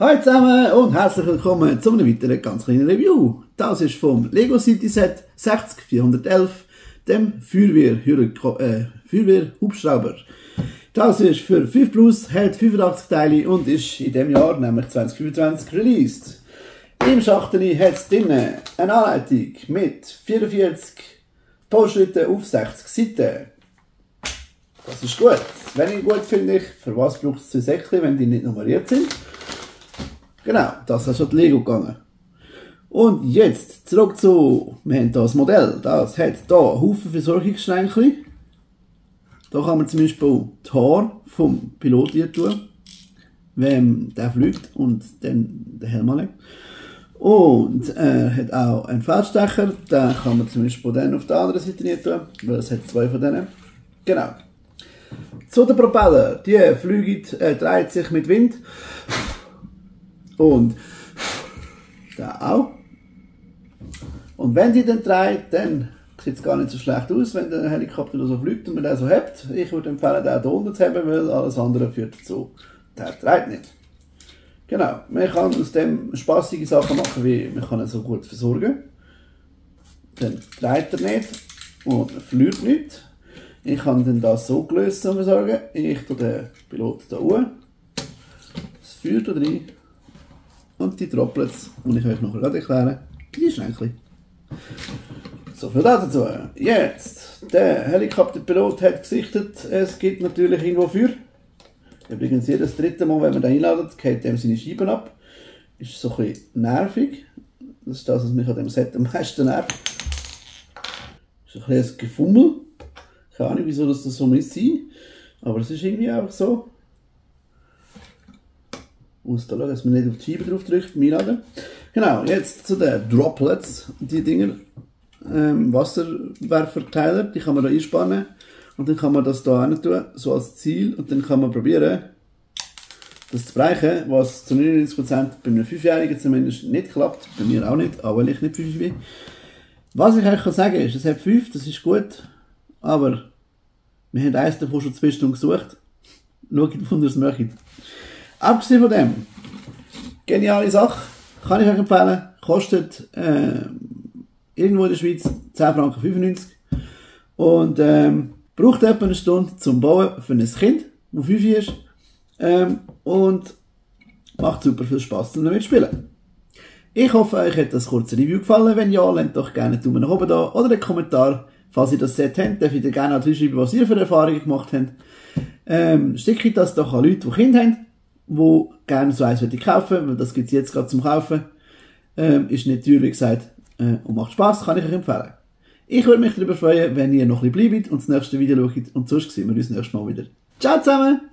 Hallo zusammen und herzlich willkommen zu einem weiteren ganz kleinen Review. Das ist vom Lego City Set 60411, dem Feuerwehrhubschrauber. Das ist für 5 Plus, hält 85 Teile und ist in diesem Jahr, nämlich 2025, released. Im Schachtel hat es drinnen eine Anleitung mit 44 Postschritten auf 60 Seiten. Das ist gut. Wenn ich gut finde, für was braucht es 2 Säckchen, wenn die nicht nummeriert sind? Genau, das ist schon die Lego gegangen. Und jetzt zurück zu, wir haben hier das Modell, das hat hier einen Haufen Versorgungsschränkchen. Da kann man zum Beispiel die Haare vom Piloten tun, wenn der fliegt und dann den Helm anlegt. Und er hat auch einen Feldstecher, den kann man zum Beispiel dann auf der anderen Seite tun, weil es hat 2 von denen. Genau. Zu den Propeller, die dreht sich mit Wind. Und der auch. Und wenn die dann dreht, dann sieht es gar nicht so schlecht aus, wenn der Helikopter so fliegt und man den so hebt. Ich würde empfehlen, den hier unten zu haben, weil alles andere führt dazu. Der dreht nicht. Genau, man kann aus dem spaßige Sachen machen, wie man kann ihn so gut versorgen. Dann dreht er nicht und er fliegt nicht. Ich habe dann das so gelöst, soll man sagen. Ich tue den Pilot hier oben, das Feuer da rein und die Droplets, und ich euch noch erklären, die Schränkchen. So viel dazu. Jetzt, der Helikopterpilot hat gesichtet, es gibt natürlich irgendwo Feuer. Übrigens jedes dritte Mal, wenn man den einladet, geht dem seine Scheiben ab. Ist so ein bisschen nervig. Das ist das, was mich an dem Set am meisten nervt. Ist ein bisschen ein Gefummel. Keine Ahnung, wieso das so muss sein, aber es ist irgendwie einfach so. Ich muss da schauen, dass man nicht auf die Scheibe drauf drückt beim Einladen. Genau, jetzt zu den Droplets, die Dinger, Wasserwerferteiler, die kann man da einspannen und dann kann man das da rein tun, so als Ziel, und dann kann man probieren, das zu brechen, was zu 99% bei einem 5-Jährigen zumindest nicht klappt, bei mir auch nicht, auch weil ich nicht 5 bin. Was ich euch sagen kann, ist, es hat 5, das ist gut, aber wir haben eins davon schon 2 Stunden gesucht. Schaut, ob ihr es möchtet. Abgesehen von dem, geniale Sache, kann ich euch empfehlen, kostet irgendwo in der Schweiz 10,95 Franken und braucht etwa eine Stunde zum Bauen für ein Kind, das 5 ist, und macht super viel Spass zum damit spielen. Ich hoffe, euch hat das kurze Review gefallen. Wenn ja, lasst doch gerne einen Daumen nach oben da oder einen Kommentar. Falls ihr das Set habt, dürft ihr gerne auch schreiben, was ihr für Erfahrungen gemacht habt. Schickt das doch an Leute, die Kinder haben, die gerne so eins kaufen wollen, weil das gibt es jetzt gerade zum Kaufen. Ist nicht teuer, wie gesagt, und macht Spass, kann ich euch empfehlen. Ich würde mich darüber freuen, wenn ihr noch ein bisschen bleibt und das nächste Video schaut, und sonst sehen wir uns nächstes Mal wieder. Ciao zusammen!